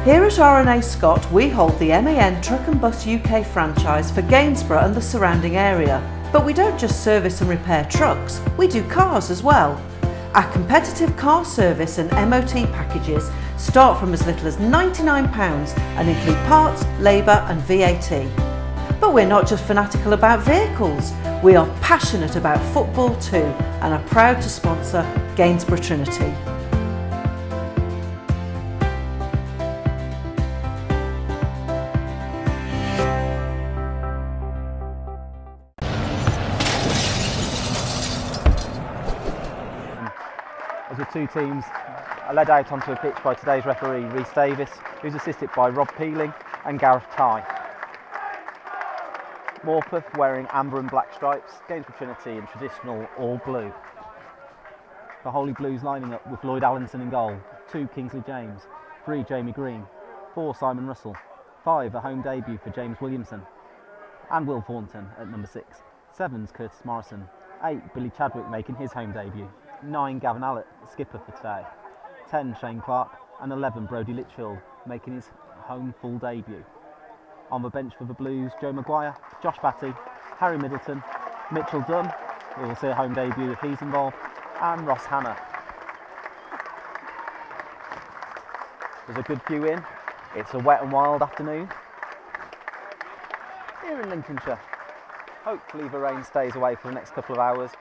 Here at RNA Scott, we hold the MAN Truck and Bus UK franchise for Gainsborough and the surrounding area. But we don't just service and repair trucks, we do cars as well. Our competitive car service and MOT packages start from as little as £99 and include parts, labour and VAT. But we're not just fanatical about vehicles, we are passionate about football too and are proud to sponsor Gainsborough Trinity. As with two teams are led out onto a pitch by today's referee Rhys Davis, who's assisted by Rob Peeling and Gareth Tye. Morpeth wearing amber and black stripes, Gainsborough Trinity in traditional all blue. The Holy Blues lining up with Lloyd Allinson in goal, 2 Kingsley James, 3 Jamie Green, 4 Simon Russell, 5 a home debut for James Williamson and Will Thornton at number 6, 7's Curtis Morrison, 8 Billy Chadwick making his home debut, 9 Gavin Allett, skipper for today, 10 Shane Clark and 11 Brody Litchfield making his home full debut. On the bench for the Blues, Joe Maguire, Josh Batty, Harry Middleton, Mitchell Dunn, we will see a home debut if he's involved, and Ross Hanna. There's a good view in. It's a wet and wild afternoon here in Lincolnshire. Hopefully the rain stays away for the next couple of hours.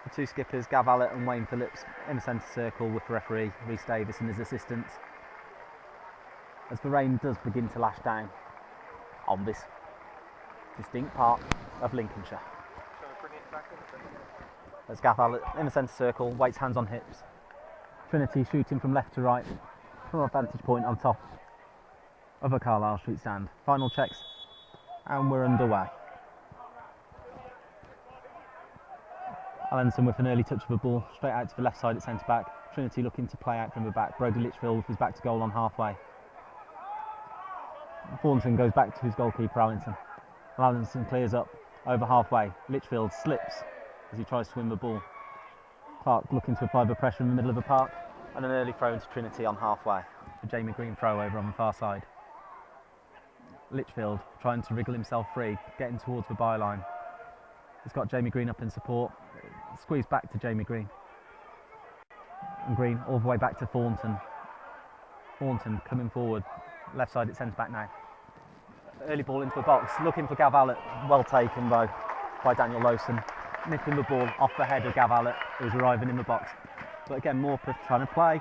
The two skippers, Gav Allett and Wayne Phillips, in the centre circle with the referee Rhys Davis and his assistants, as the rain does begin to lash down on this distinct part of Lincolnshire. As Gav Allett in the centre circle, waits hands on hips. Trinity shooting from left to right from a vantage point on top of a Carlisle Street stand. Final checks and we're underway. Allinson with an early touch of the ball, straight out to the left side at centre back. Trinity looking to play out from the back. Brody Litchfield with his back to goal on halfway. Thornton goes back to his goalkeeper Allinson. Allinson clears up over halfway. Litchfield slips as he tries to win the ball. Clark looking to apply the pressure in the middle of the park, and an early throw into Trinity on halfway. A Jamie Green throw over on the far side. Litchfield trying to wriggle himself free, getting towards the byline. He's got Jamie Green up in support. Squeeze back to Jamie Green. And Green all the way back to Thornton. Thornton coming forward, left side at centre back now. Early ball into the box, looking for Gav Allett. Well taken though by Daniel Lowson. Nipping the ball off the head of Gav Allett, who's arriving in the box. But again, Morpeth trying to play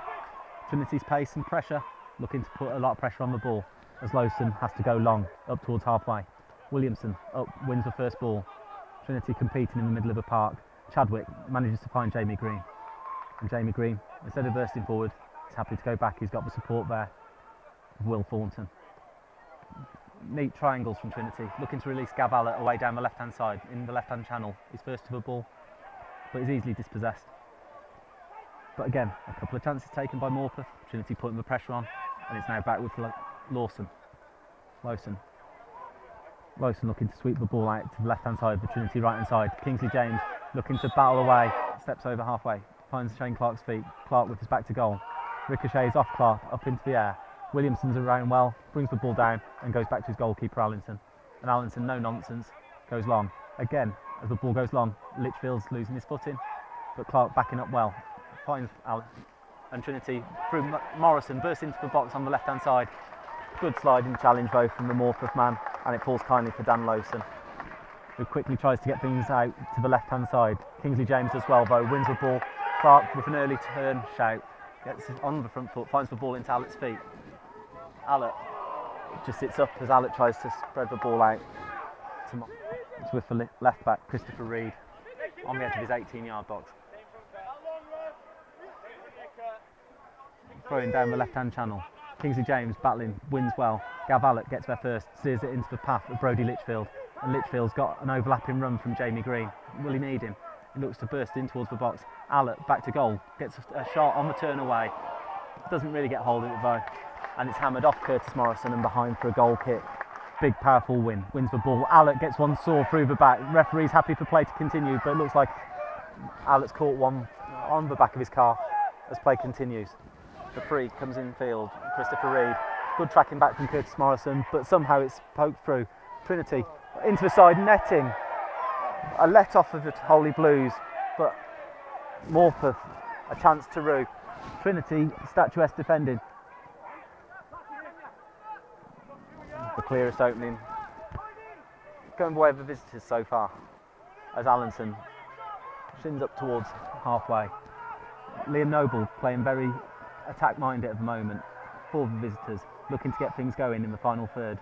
Trinity's pace and pressure, looking to put a lot of pressure on the ball as Lowson has to go long up towards halfway. Williamson up, wins the first ball. Trinity competing in the middle of the park. Chadwick manages to find Jamie Green, and Jamie Green, instead of bursting forward, is happy to go back. He's got the support there of Will Thornton. Neat triangles from Trinity, looking to release Gav Allett away down the left hand side in the left hand channel. He's first to the ball, but he's easily dispossessed. But again, a couple of chances taken by Morpeth. Trinity putting the pressure on, and it's now back with Lowson looking to sweep the ball out to the left hand side, the Trinity right hand side. Kingsley James looking to battle away, steps over halfway, finds Shane Clark's feet. Clark with his back to goal. Ricochets off Clark, up into the air. Williamson's around well, brings the ball down and goes back to his goalkeeper Allinson. And Allinson, no nonsense, goes long. Again, as the ball goes long, Litchfield's losing his footing, but Clark backing up well. Finds Allett, and Trinity through Morrison bursts into the box on the left hand side. Good sliding challenge though from the Morpeth man, and it falls kindly for Dan Lowson, who quickly tries to get things out to the left hand side. Kingsley James as well though, wins the ball. Clark with an early turn shout, gets on the front foot, finds the ball into Allett's feet. Allett just sits up as Allett tries to spread the ball out. It's with the left back Christopher Reid on the edge of his 18-yard box. Throwing down the left hand channel. Kingsley James battling, wins well. Gav Allett gets there first, steers it into the path of Brody Litchfield, and Litchfield's got an overlapping run from Jamie Green. Will he need him? He looks to burst in towards the box. Allett back to goal, gets a shot on the turn away. Doesn't really get hold of it though, and it's hammered off Curtis Morrison and behind for a goal kick. Big powerful win, wins the ball. Allett gets one saw through the back. Referee's happy for play to continue, but it looks like Allett's caught one on the back of his calf as play continues. The free comes in field. Christopher Reid Good tracking back from Curtis Morrison, but somehow it's poked through. Trinity into the side netting. A let off of the Holy Blues, but Morpeth a chance to rue. Trinity statuesque defending. The clearest opening going the way of the visitors so far, as Allenson shins up towards halfway. Liam Noble playing very attack minded at the moment for the visitors, looking to get things going in the final third.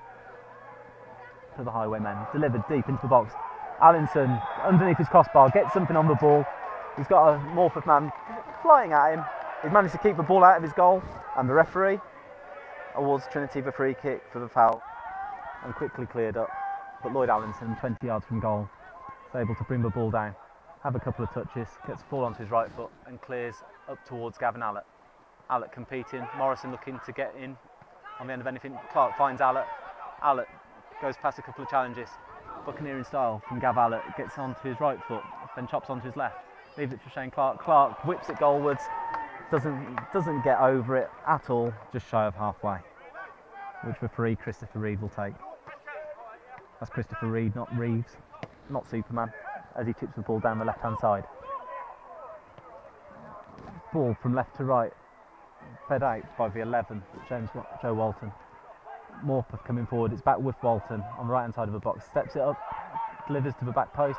To the Highwaymen, delivered deep into the box. Allenson underneath his crossbar gets something on the ball. He's got a Morpeth man flying at him. He's managed to keep the ball out of his goal, and the referee awards Trinity the free kick for the foul and quickly cleared up. But Lloyd Allenson, 20 yards from goal, is able to bring the ball down, have a couple of touches, gets the ball onto his right foot and clears up towards Gavin Allett. Allett competing, Morrison looking to get in on the end of anything. Clark finds Allett. Allett goes past a couple of challenges. Buccaneering style from Gav Allett, gets onto his right foot, then chops onto his left. Leaves it for Shane Clark. Clark whips it goalwards, doesn't get over it at all, just shy of halfway, which referee Christopher Reid will take. That's Christopher Reid, not Reeves, not Superman, as he tips the ball down the left-hand side. Ball from left to right, fed out by the 11, Joe Walton. Morpeth coming forward, it's back with Walton on the right-hand side of the box, steps it up, delivers to the back post,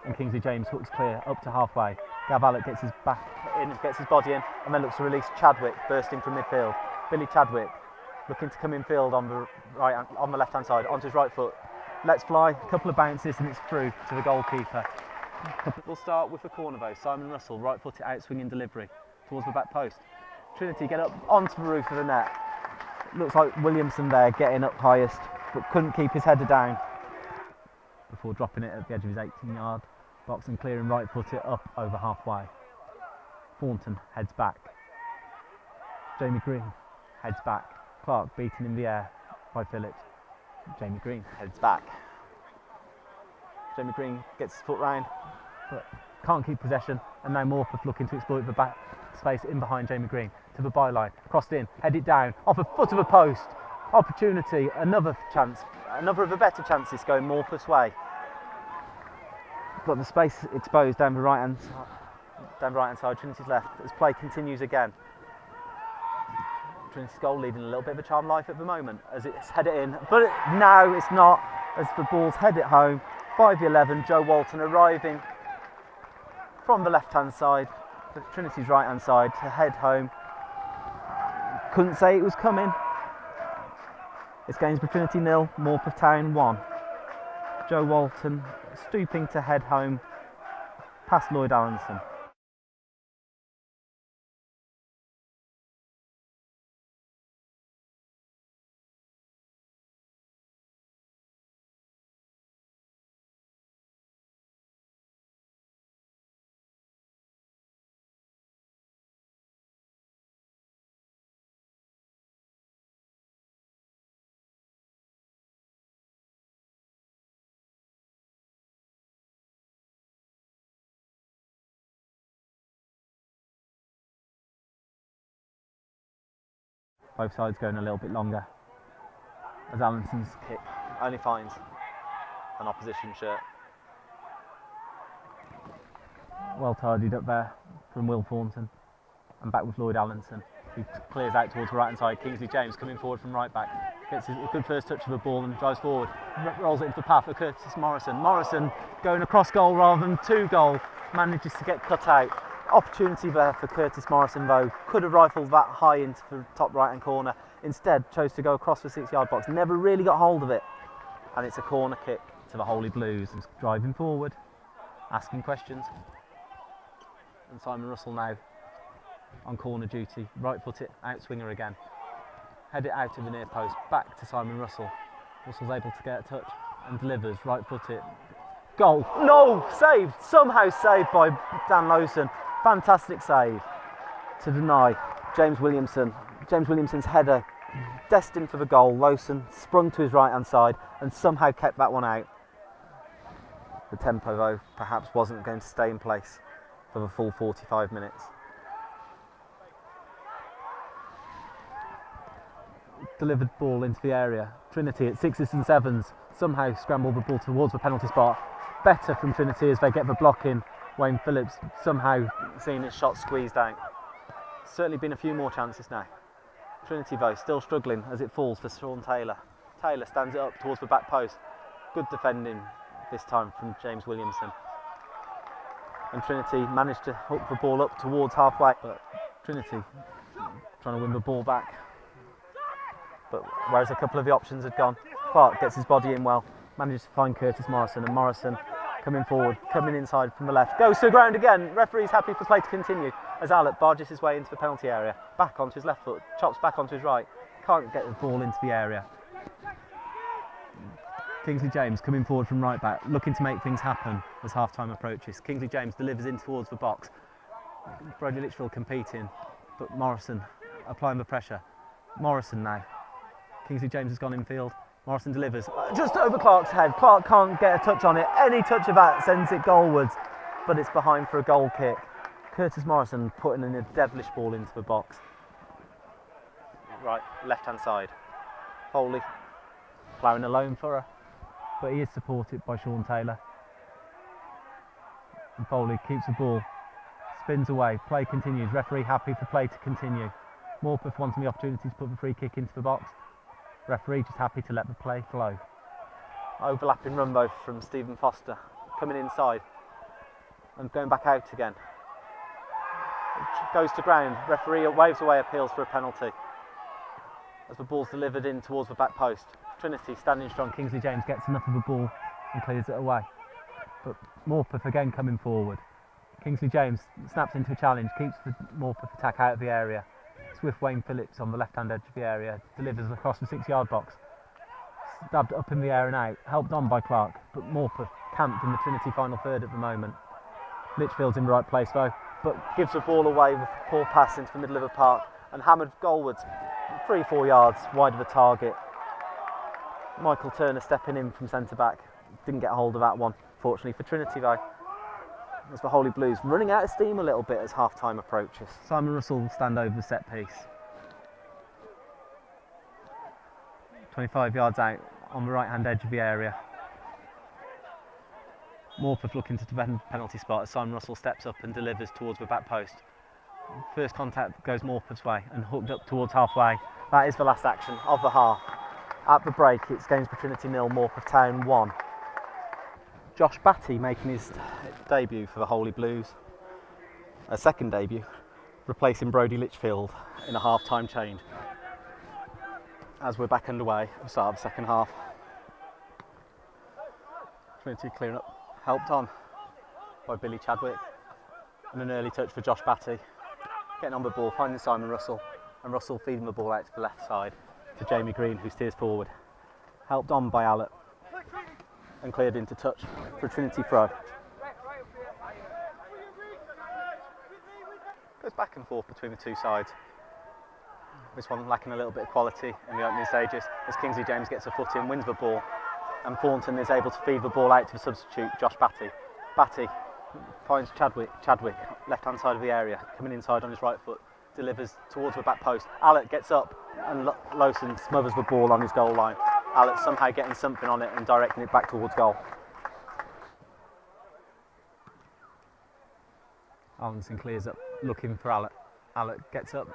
and Kingsley James hooks clear up to halfway. Gav Allett gets his back in, gets his body in, and then looks to release Chadwick, bursting from midfield. Billy Chadwick looking to come in field on the left-hand side, onto his right foot. Lets fly, a couple of bounces, and it's through to the goalkeeper. We'll start with the corner though. Simon Russell, right footed out swinging delivery towards the back post. Trinity get up onto the roof of the net. Looks like Williamson there getting up highest, but couldn't keep his header down before dropping it at the edge of his 18-yard box and clearing right footed up over halfway. Thornton heads back. Jamie Green heads back. Clark beaten in the air by Phillips. Jamie Green heads back. Jamie Green gets his foot round, but can't keep possession, and now Morpeth looking to exploit the back space in behind Jamie Green to the byline, crossed in, headed down, off a foot of a post. Opportunity, another chance, another of the better chances going Morpeth's way. But the space exposed down the right hand side, Trinity's left, as play continues again. Trinity's goal leading a little bit of a charmed life at the moment as it's headed in, but now it's not, as the ball's headed home by the 11, Joe Walton arriving from the left hand side, Trinity's right hand side to head home. Couldn't say it was coming. It's Gainsborough Trinity 0, Morpeth Town 1. Joe Walton stooping to head home past Lloyd Allenson. Both sides going a little bit longer as Allenson's kick only finds an opposition shirt. Well tidied up there from Will Thornton, and back with Lloyd Allenson, who clears out towards the right hand side. Kingsley James coming forward from right back, gets a good first touch of the ball and drives forward, rolls it into the path of Curtis Morrison. Morrison going across goal rather than to goal, manages to get cut out. Opportunity there for Curtis Morrison though, could have rifled that high into the top right hand corner, instead chose to go across the 6-yard box, never really got hold of it, and it's a corner kick to the Holy Blues. He's driving forward, asking questions, and Simon Russell now on corner duty, right foot it, out swinger again, head it out of the near post, back to Simon Russell. Russell's able to get a touch and delivers, right foot it, goal, no, saved, somehow saved by Dan Lowson. Fantastic save to deny James Williamson. James Williamson's header destined for the goal. Lowson sprung to his right hand side and somehow kept that one out. The tempo though perhaps wasn't going to stay in place for the full 45 minutes. delivered ball into the area. Trinity at 6s and 7s somehow scramble the ball towards the penalty spot. Better from Trinity as they get the block in. Wayne Phillips somehow seeing his shot squeezed out. Certainly been a few more chances now. Trinity though still struggling as it falls for Sean Taylor. Taylor stands it up towards the back post. Good defending this time from James Williamson. And Trinity managed to hook the ball up towards halfway, but Trinity trying to win the ball back. But whereas a couple of the options had gone, Clark gets his body in well, manages to find Curtis Morrison, and Morrison coming forward, coming inside from the left, goes to the ground again. Referee's happy for play to continue as Alec barges his way into the penalty area, back onto his left foot, chops back onto his right, can't get the ball into the area. Kingsley James coming forward from right back, looking to make things happen as half time approaches. Kingsley James delivers in towards the box. Brodie Litchfield competing, but Morrison applying the pressure. Morrison now. Kingsley James has gone infield. Morrison delivers just over Clark's head. Clark can't get a touch on it. Any touch of that sends it goalwards, but it's behind for a goal kick. Curtis Morrison putting in a devilish ball into the box. Right, left hand side. Foley ploughing alone for her, but he is supported by Sean Taylor. And Foley keeps the ball, spins away, play continues. Referee happy for play to continue. Morpeth wanting the opportunity to put the free kick into the box. Referee just happy to let the play flow. Overlapping run though from Stephen Foster, coming inside and going back out again. Goes to ground, referee waves away appeals for a penalty as the ball's delivered in towards the back post. Trinity standing strong, Kingsley James gets enough of the ball and clears it away. But Morpeth again coming forward. Kingsley James snaps into a challenge, keeps the Morpeth attack out of the area. Swift Wayne Phillips on the left-hand edge of the area, delivers across the 6-yard box. Stabbed up in the air and out, helped on by Clark, but Morpeth camped in the Trinity final third at the moment. Litchfield's in the right place though, but gives the ball away with a poor pass into the middle of the park and hammered goalwards 3-4 yards wide of the target. Michael Turner stepping in from centre-back, didn't get hold of that one, fortunately for Trinity though. As the Holy Blues running out of steam a little bit as half-time approaches. Simon Russell will stand over the set piece. 25 yards out on the right-hand edge of the area. Morpeth looking to defend the penalty spot as Simon Russell steps up and delivers towards the back post. First contact goes Morpeth's way and hooked up towards halfway. That is the last action of the half. At the break, it's Gainsborough Trinity 0, Morpeth Town 1. Josh Batty making his debut for the Holy Blues, a second debut, replacing Brodie Litchfield in a half-time change. As we're back underway at the start of the second half. Trinity clearing up, helped on by Billy Chadwick, and an early touch for Josh Batty. Getting on the ball, finding Simon Russell, and Russell feeding the ball out to the left side to Jamie Green, who steers forward. Helped on by Allett, and cleared into touch for a Trinity throw. Goes back and forth between the two sides. This one lacking a little bit of quality in the opening stages as Kingsley James gets a foot in, wins the ball, and Thornton is able to feed the ball out to the substitute, Josh Batty. Batty finds Chadwick, left hand side of the area, coming inside on his right foot, delivers towards the back post. Allett gets up and Lowson smothers the ball on his goal line. Allett somehow getting something on it and directing it back towards goal. Allinson clears up, looking for Allett. Allett gets up,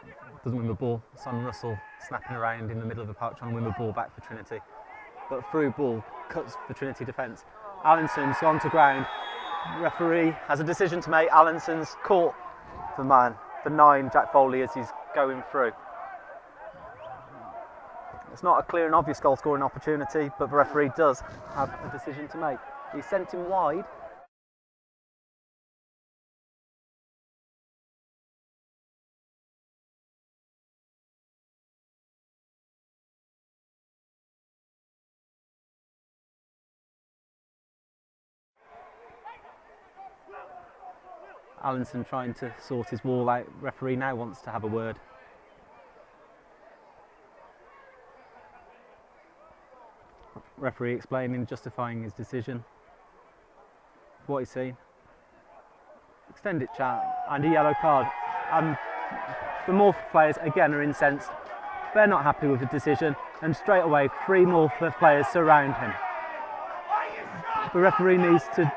doesn't win the ball. Simon Russell snapping around in the middle of the park trying to win the ball back for Trinity. But through ball cuts the Trinity defence. Allinson's gone to ground. Referee has a decision to make. Allinson's caught the man, the 9, Jack Foley, as he's going through. It's not a clear and obvious goal scoring opportunity, but the referee does have a decision to make. He sent him wide. Allinson trying to sort his wall out. Referee now wants to have a word. Referee explaining, justifying his decision. What he's seen. Extended chat and a yellow card. The Morpeth players again are incensed. They're not happy with the decision, and straight away 3 Morpeth players surround him. The referee needs to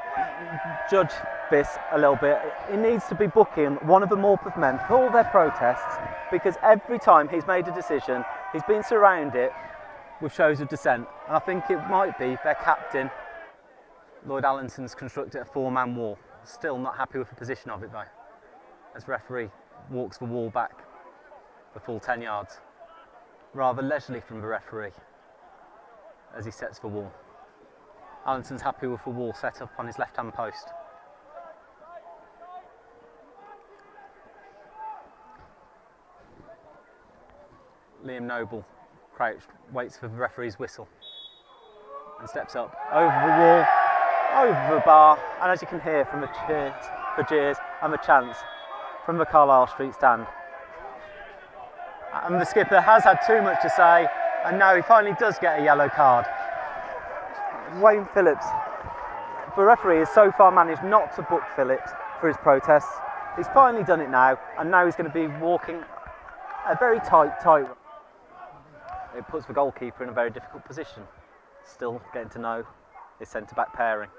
judge this a little bit. He needs to be booking one of the Morpeth men for all their protests, because every time he's made a decision, he's been surrounded with shows of dissent. And I think it might be their captain, Lloyd Allinson's constructed a 4-man wall. Still not happy with the position of it though, as referee walks the wall back the full 10 yards. Rather leisurely from the referee as he sets the wall. Allinson's happy with the wall set up on his left-hand post. Liam Noble, crouched, waits for the referee's whistle and steps up over the wall, over the bar, and as you can hear from the cheers and the chants from the Carlisle Street stand. And the skipper has had too much to say, and now he finally does get a yellow card. Wayne Phillips, the referee has so far managed not to book Phillips for his protests. He's finally done it now, and now he's going to be walking a very tight. It puts the goalkeeper in a very difficult position. Still getting to know his centre-back pairing.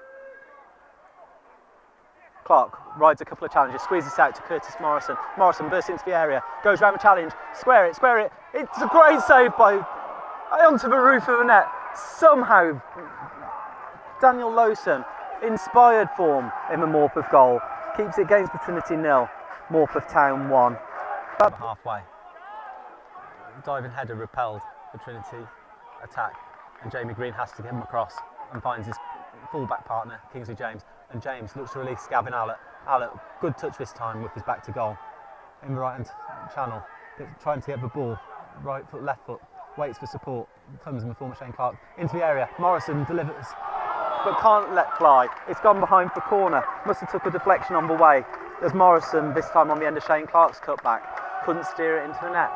Clark rides a couple of challenges, squeezes out to Curtis Morrison. Morrison bursts into the area, goes round the challenge, square it. It's a great save by onto the roof of the net. Somehow, Daniel Lowson, inspired form in the Morpeth goal, keeps it Gainsborough Trinity 0, Morpeth Town 1. Halfway. Diving header repelled the Trinity attack, and Jamie Green has to get him across and finds his full-back partner, Kingsley James. And James looks to release Gavin Allett. Allett, good touch this time with his back to goal. In the right-hand channel, trying to get the ball, right foot, left foot, waits for support, comes in the form of Shane Clark, into the area. Morrison delivers, but can't let fly. It's gone behind for corner. Must have took a deflection on the way. There's Morrison, this time on the end of Shane Clark's cutback. Couldn't steer it into the net.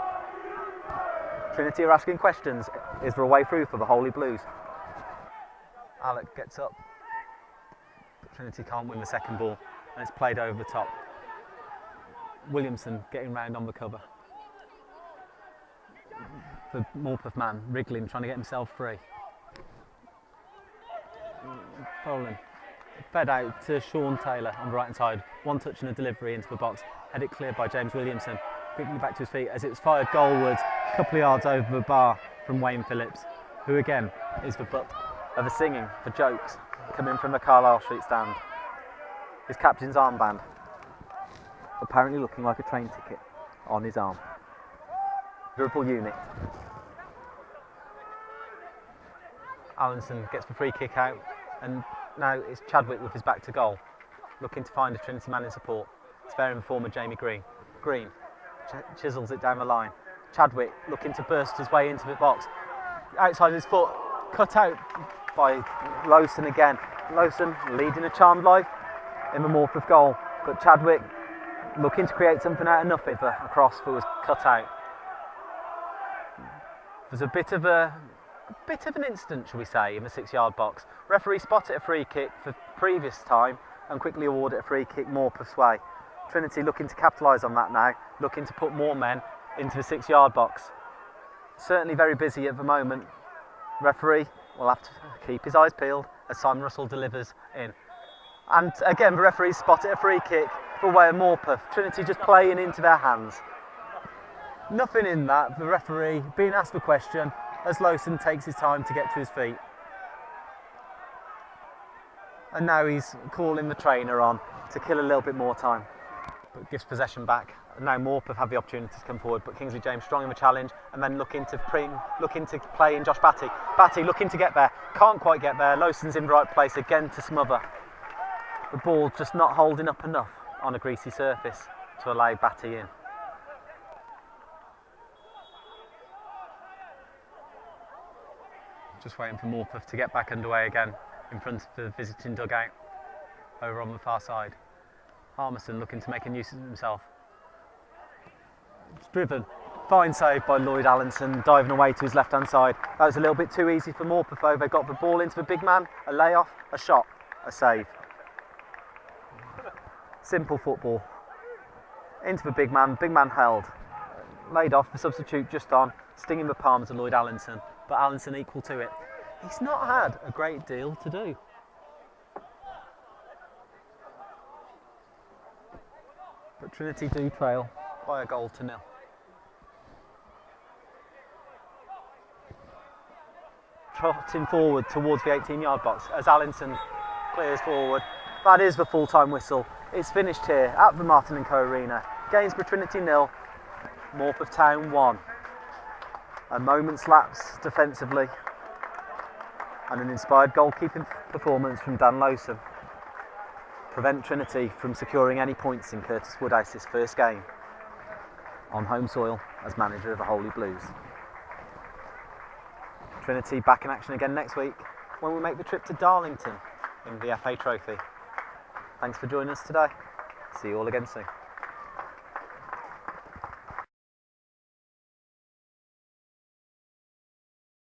Trinity are asking questions. Is there a way through for the Holy Blues? Allett gets up. Trinity can't win the second ball, and it's played over the top. Williamson getting round on the cover. The Morpeth man wriggling, trying to get himself free. Following, fed out to Sean Taylor on the right hand side. One touch and a delivery into the box. Had it cleared by James Williamson. Quickly back to his feet as it was fired goalwards, a couple of yards over the bar from Wayne Phillips, who again is the butt of the singing for jokes coming from the Carlisle Street stand. His captain's armband, apparently looking like a train ticket, on his arm. Liverpool unit. Allinson gets the free kick out, and now it's Chadwick with his back to goal, looking to find a Trinity man in support. It's there in the form of Jamie Green. Green chisels it down the line. Chadwick looking to burst his way into the box. Outside his foot, cut out by Lowson again. Lowson leading a charmed life in the Morpeth goal, but Chadwick looking to create something out of nothing. A cross that was cut out. There's a bit of an incident, shall we say, in the 6-yard box. Referee spotted a free kick for previous time and quickly awarded a free kick Morpeth's way. Trinity looking to capitalise on that now, looking to put more men into the 6-yard box. Certainly very busy at the moment. Referee will have to keep his eyes peeled as Simon Russell delivers in. And again, the referee spotted a free kick for way of Morpeth. Trinity just playing into their hands. Nothing in that. The referee being asked the question as Lowson takes his time to get to his feet. And now he's calling the trainer on to kill a little bit more time, but gives possession back. And now Morpeth have the opportunity to come forward, but Kingsley James strong in the challenge, and then looking to play in Josh Batty. Batty looking to get there, can't quite get there. Lowson's in the right place again to smother. The ball just not holding up enough on a greasy surface to allow Batty in. Just waiting for Morpeth to get back underway again in front of the visiting dugout over on the far side. Harmison looking to make a nuisance of himself. It's driven. Fine save by Lloyd Allinson, diving away to his left-hand side. That was a little bit too easy for Morpeth though. They got the ball into the big man, a layoff, a shot, a save. Simple football. Into the big man held. Laid off, the substitute just on. Stinging the palm to Lloyd Allinson, but Allinson equal to it. He's not had a great deal to do. But Trinity do trail by a goal to 0. Trotting forward towards the 18-yard box as Allinson clears forward. That is the full-time whistle. It's finished here at the Martin & Co Arena. Gainsborough Trinity 0, Morpeth of Town 1. A moment's lapse defensively and an inspired goalkeeping performance from Dan Lowson prevent Trinity from securing any points in Curtis Woodhouse's first game on home soil as manager of the Holy Blues. Trinity back in action again next week when we make the trip to Darlington in the FA Trophy. Thanks for joining us today. See you all again soon.